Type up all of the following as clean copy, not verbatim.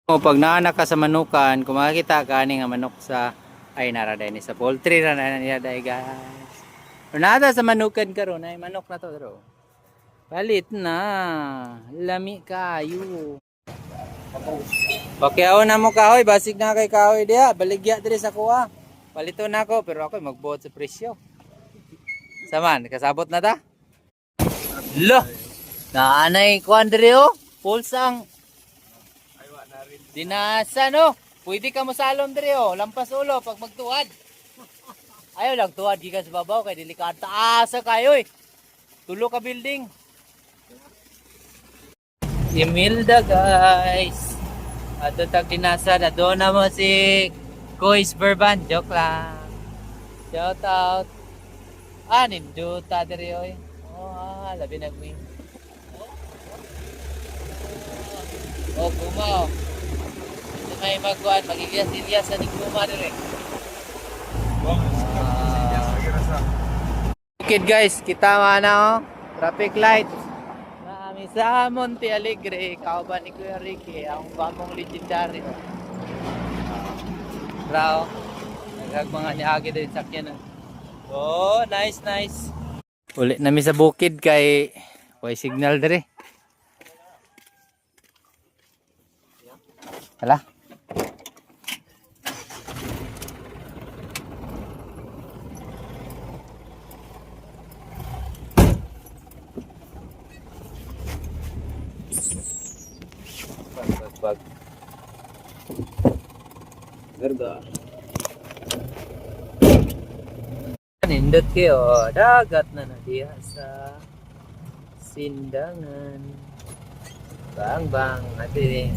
O pag naanak ka sa manukan, kung makikita ka ani nga manok sa ay naraday ni sa poultry ra na niya day guys. O nada sa manukan karon ay manok na to bro. Palit na. Lami kayo. Bakyaw na mo kahoy, basig na kay kahoy diha, baligya diri sa kuha. Palito na ako pero ako magbuot sa presyo. Saman, kasabot na ta? Lo. Naanay kuan diri oh. Pulsang dinasa no. Pwede ka mo salom diri oh, lampas ulo pag magtuad. Ayaw lang tuad gikan sa babaw kay delikado taasa kayo eh. Tulo ka building. Imelda guys. Ato tag dinasa na doon na mo si Kois Verban. Joke lang. Shout out. Ninduta diri oy. Labi nagwin. Gumaw. Ito may magkuhan, mag-ilyas-ilyas sa niguma diri. Bukid guys, kita na oh. Traffic light. Nami sa Monte Alegre, kauban ni Kuya Ricky, ang bamong legendary. Bravo. Nagagmanga ni Agi din sakyan. Oh, nice. Uli nami sa bukid kay way signal dire. Hala. Bag. Garga. Nindot kayo, dagat na diha sa Sindangan. Bang ati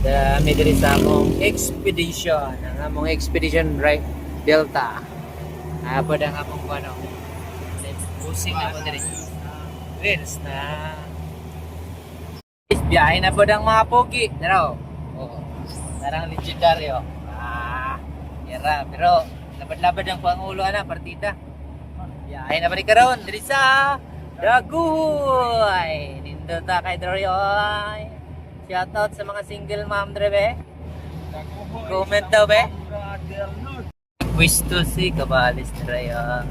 dami diri sa among expedition, ang among expedition right Delta. Apa ang among ano? Pusing na po diri. Reels na. Biyahe na po ang mga pogi. Daro. Oo. Tarang legendary oh. Yara, pero labad-labad ang pangulo ana partida. Biyahe na ba ni karon diri sa Daguhoy. Nindot ta kay Dorioy. Shout out sa mga single mom dre be. Comment daw be. Wish to see kabalis dre ya.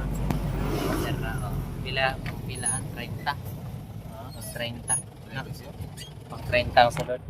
Pila 30. 30. Pang 30 ang salod.